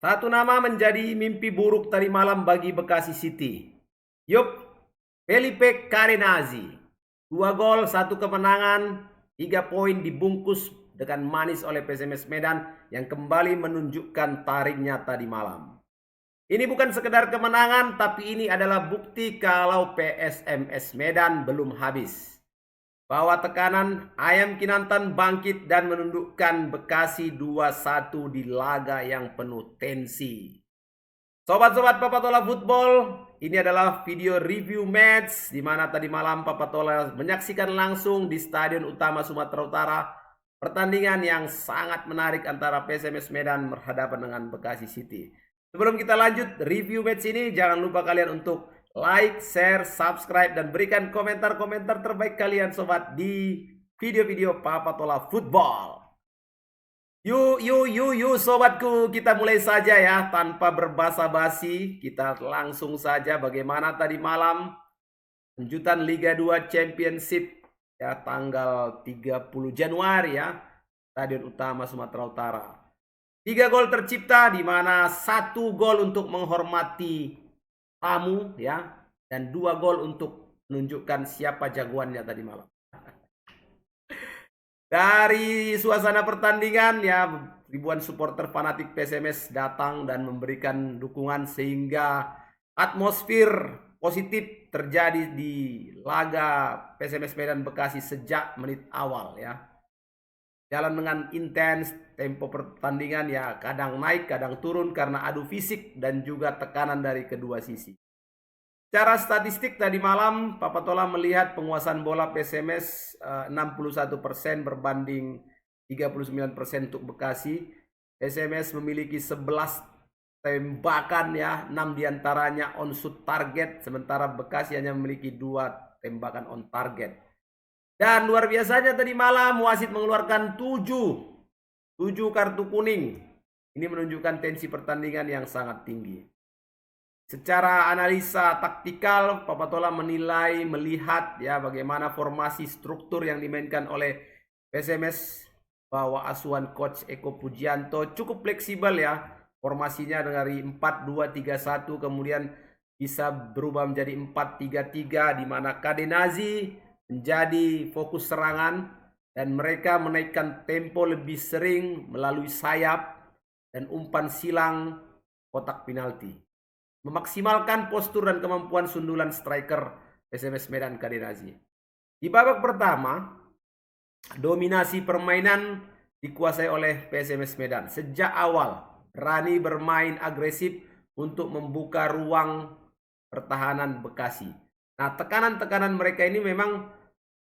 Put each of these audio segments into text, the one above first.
Satu nama menjadi mimpi buruk tadi malam bagi Bekasi City. Yup, Felipe Carenazzi. 2 gol, 1 kemenangan, 3 poin dibungkus dengan manis oleh PSMS Medan yang kembali menunjukkan taringnya tadi malam. Ini bukan sekedar kemenangan, tapi ini adalah bukti kalau PSMS Medan belum habis. Bahwa tekanan Ayam Kinantan bangkit dan menundukkan Bekasi 2-1 di laga yang penuh tensi. Sobat-sobat Papatola Football, ini adalah video review match di mana tadi malam Papatola menyaksikan langsung di Stadion Utama Sumatera Utara pertandingan yang sangat menarik antara PSMS Medan berhadapan dengan Bekasi City. Sebelum kita lanjut review match ini, jangan lupa kalian untuk like, share, subscribe, dan berikan komentar-komentar terbaik kalian sobat di video-video Papatola Football. Yuk sobatku, kita mulai saja ya tanpa berbasa-basi. Kita langsung saja bagaimana tadi malam lanjutan Liga 2 Championship ya tanggal 30 Januari ya, Stadion Utama Sumatera Utara. 3 gol tercipta di mana 1 gol untuk menghormati tamu ya, dan 2 gol untuk menunjukkan siapa jagoannya tadi malam. Dari suasana pertandingan ya, ribuan supporter fanatik PSMS datang dan memberikan dukungan sehingga atmosfer positif terjadi di laga PSMS Medan Bekasi sejak menit awal ya. Jalan dengan intens, tempo pertandingan ya kadang naik kadang turun karena adu fisik dan juga tekanan dari kedua sisi. Secara statistik tadi malam Papatola melihat penguasaan bola PSMS 61% berbanding 39% untuk Bekasi. PSMS memiliki 11 tembakan ya, 6 diantaranya on shoot target, sementara Bekasi hanya memiliki 2 tembakan on target. Dan luar biasanya tadi malam wasit mengeluarkan 7 kartu kuning. Ini menunjukkan tensi pertandingan yang sangat tinggi. Secara analisa taktikal, Papatola melihat ya bagaimana formasi struktur yang dimainkan oleh PSMS, bahwa asuhan coach Eko Pujianto cukup fleksibel ya. Formasinya dari 4-2-3-1 kemudian bisa berubah menjadi 4-3-3 di mana Carenazzi menjadi fokus serangan dan mereka menaikkan tempo lebih sering melalui sayap dan umpan silang kotak penalti. Memaksimalkan postur dan kemampuan sundulan striker PSMS Medan Carenazzi. Di babak pertama, dominasi permainan dikuasai oleh PSMS Medan. Sejak awal, Rani bermain agresif untuk membuka ruang pertahanan Bekasi. Nah, tekanan-tekanan mereka ini memang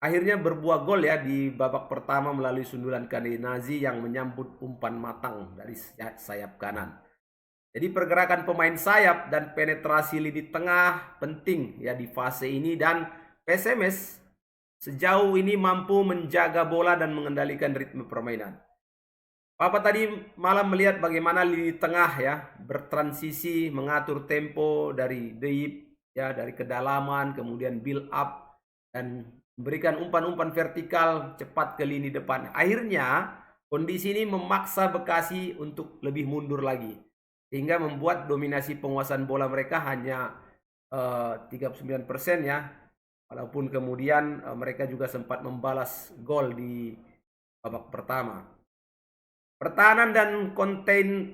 akhirnya berbuah gol ya di babak pertama melalui sundulan Carenazzi yang menyambut umpan matang dari sayap kanan. Jadi pergerakan pemain sayap dan penetrasi lini tengah penting ya di fase ini, dan PSMS sejauh ini mampu menjaga bola dan mengendalikan ritme permainan. Papa tadi malam melihat bagaimana lini tengah ya bertransisi mengatur tempo dari deep ya, dari kedalaman kemudian build up dan memberikan umpan-umpan vertikal cepat ke lini depan. Akhirnya kondisi ini memaksa Bekasi untuk lebih mundur lagi, sehingga membuat dominasi penguasaan bola mereka hanya 39% ya. Walaupun kemudian mereka juga sempat membalas gol di babak pertama. Pertahanan dan continue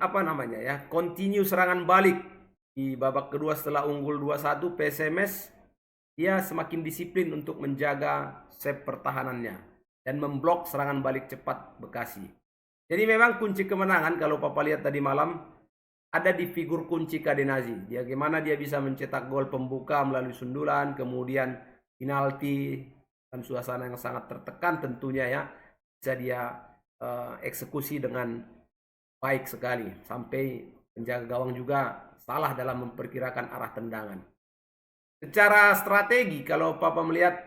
serangan balik di babak kedua setelah unggul 2-1, PSMS dia semakin disiplin untuk menjaga save pertahanannya dan memblok serangan balik cepat Bekasi. Jadi memang kunci kemenangan kalau Papa lihat tadi malam ada di figur kunci Carenazzi. Bagaimana dia bisa mencetak gol pembuka melalui sundulan, kemudian penalti, dan suasana yang sangat tertekan tentunya ya bisa dia eksekusi dengan baik sekali. Sampai penjaga gawang juga salah dalam memperkirakan arah tendangan. Secara strategi kalau Papa melihat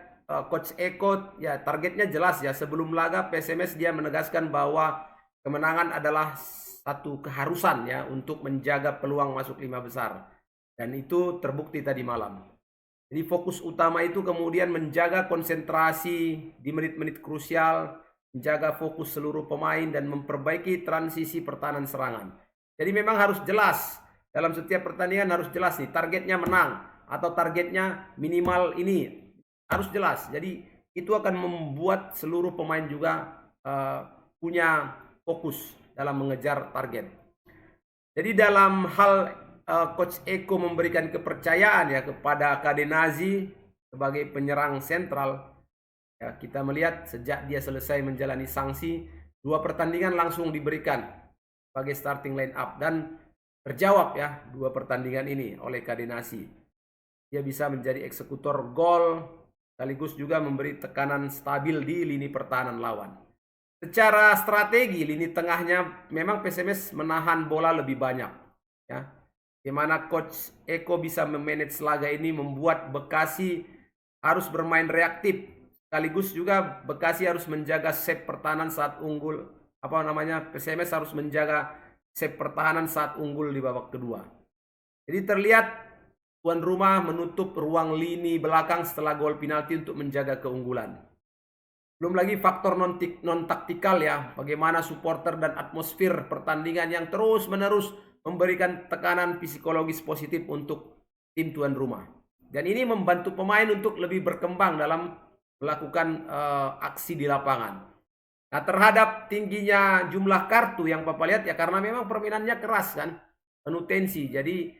Coach Eko ya targetnya jelas ya. Sebelum laga PSMS dia menegaskan bahwa kemenangan adalah satu keharusan ya untuk menjaga peluang masuk 5 besar. Dan itu terbukti tadi malam. Jadi fokus utama itu kemudian menjaga konsentrasi di menit-menit krusial, menjaga fokus seluruh pemain dan memperbaiki transisi pertahanan serangan. Jadi memang harus jelas. Dalam setiap pertandingan harus jelas nih, targetnya menang atau targetnya minimal ini. Harus jelas. Jadi itu akan membuat seluruh pemain juga punya fokus dalam mengejar target. Jadi dalam hal Coach Eko memberikan kepercayaan ya kepada Cadenazzi sebagai penyerang sentral, ya, kita melihat sejak dia selesai menjalani sanksi, 2 pertandingan langsung diberikan sebagai starting line up dan terjawab ya 2 pertandingan ini oleh Cadenazzi. Dia bisa menjadi eksekutor gol sekaligus juga memberi tekanan stabil di lini pertahanan lawan. Secara strategi lini tengahnya memang PSMS menahan bola lebih banyak ya. Bagaimana Coach Eko bisa memanage laga ini membuat Bekasi harus bermain reaktif. Sekaligus juga Bekasi harus menjaga shape pertahanan saat unggul. PSMS harus menjaga shape pertahanan saat unggul di babak kedua. Jadi terlihat tuan rumah menutup ruang lini belakang setelah gol penalti untuk menjaga keunggulan. Belum lagi faktor non-taktikal ya. Bagaimana supporter dan atmosfer pertandingan yang terus-menerus memberikan tekanan psikologis positif untuk tim tuan rumah. Dan ini membantu pemain untuk lebih berkembang dalam melakukan aksi di lapangan. Nah, terhadap tingginya jumlah kartu yang Bapak lihat ya, karena memang permainannya keras kan, penuh tensi. Jadi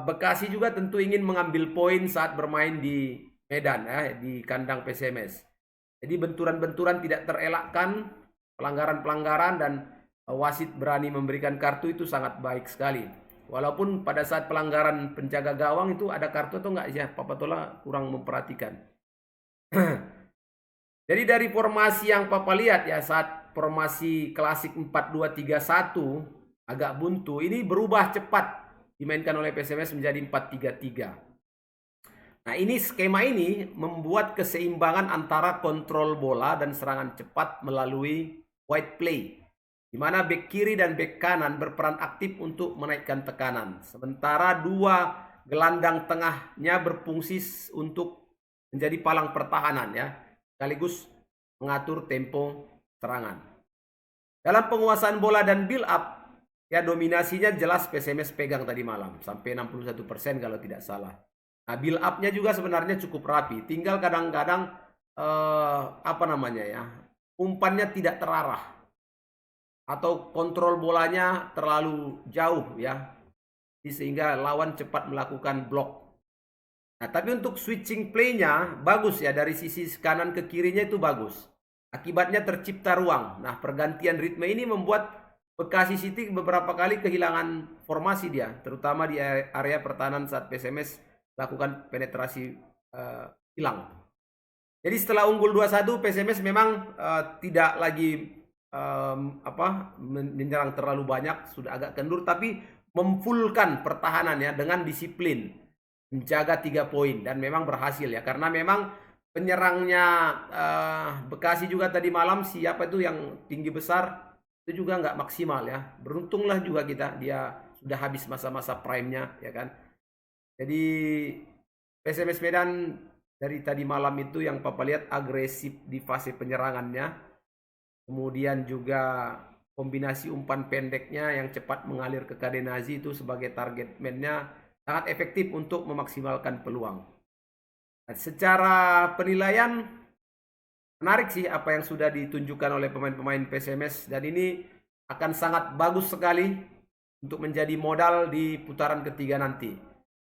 Bekasi juga tentu ingin mengambil poin saat bermain di Medan ya, di kandang PSMS. Jadi benturan-benturan tidak terelakkan, pelanggaran-pelanggaran dan wasit berani memberikan kartu itu sangat baik sekali. Walaupun pada saat pelanggaran penjaga gawang itu ada kartu atau enggak ya, Papa Tola kurang memperhatikan. Jadi dari formasi yang Papa lihat ya, saat formasi klasik 4-2-3-1 agak buntu, ini berubah cepat dimainkan oleh PSMS menjadi 4-3-3. Nah, ini skema ini membuat keseimbangan antara kontrol bola dan serangan cepat melalui wide play, di mana bek kiri dan bek kanan berperan aktif untuk menaikkan tekanan. Sementara 2 gelandang tengahnya berfungsi untuk menjadi palang pertahanan ya, sekaligus mengatur tempo serangan. Dalam penguasaan bola dan build up, ya dominasinya jelas PSMS pegang tadi malam, sampai 61% kalau tidak salah. Nah, build up-nya juga sebenarnya cukup rapi. Tinggal kadang-kadang umpannya tidak terarah atau kontrol bolanya terlalu jauh ya, sehingga lawan cepat melakukan blok. Nah, tapi untuk switching play-nya bagus ya, dari sisi kanan ke kirinya itu bagus. Akibatnya tercipta ruang. Nah, pergantian ritme ini membuat Bekasi City beberapa kali kehilangan formasi dia, terutama di area pertahanan saat PSMS lakukan penetrasi hilang. Jadi setelah unggul 2-1, PSMS memang tidak lagi menyerang terlalu banyak, sudah agak kendur, tapi memfullkan pertahanan ya dengan disiplin, menjaga 3 poin dan memang berhasil ya, karena memang penyerangnya Bekasi juga tadi malam siapa itu yang tinggi besar itu juga nggak maksimal ya. Beruntunglah juga kita, dia sudah habis masa-masa prime-nya ya kan. Jadi PSMS Medan dari tadi malam itu yang Papa lihat agresif di fase penyerangannya. Kemudian juga kombinasi umpan pendeknya yang cepat mengalir ke Cadenazzi itu sebagai target man-nya sangat efektif untuk memaksimalkan peluang. Nah, secara penilaian menarik sih apa yang sudah ditunjukkan oleh pemain-pemain PSMS, dan ini akan sangat bagus sekali untuk menjadi modal di putaran ketiga nanti.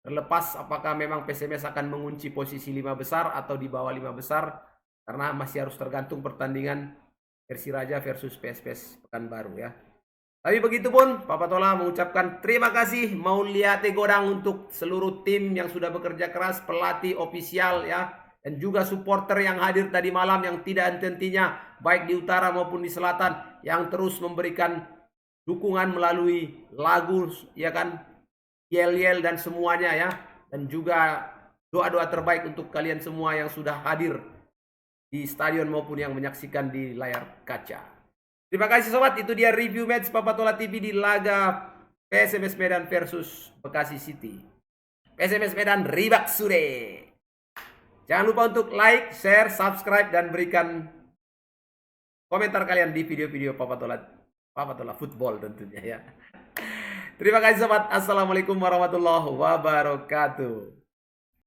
Terlepas apakah memang PSMS akan mengunci posisi 5 besar atau di bawah 5 besar, karena masih harus tergantung pertandingan Persiraja versus PSPS Pekanbaru ya. Tapi begitupun, Papa Tola mengucapkan terima kasih Mauliate Godang untuk seluruh tim yang sudah bekerja keras, pelatih, ofisial ya, dan juga supporter yang hadir tadi malam yang tidak henti-hentinya baik di utara maupun di selatan, yang terus memberikan dukungan melalui lagu ya kan, yel-yel dan semuanya ya, dan juga doa-doa terbaik untuk kalian semua yang sudah hadir di stadion maupun yang menyaksikan di layar kaca. Terima kasih sobat, itu dia review match Papa Tola TV di laga PSMS Medan versus Bekasi City. PSMS Medan Ribak Sude. Jangan lupa untuk like, share, subscribe, dan berikan komentar kalian di video-video Papa Tola Football tentunya ya. Terima kasih sobat. Assalamualaikum warahmatullahi wabarakatuh.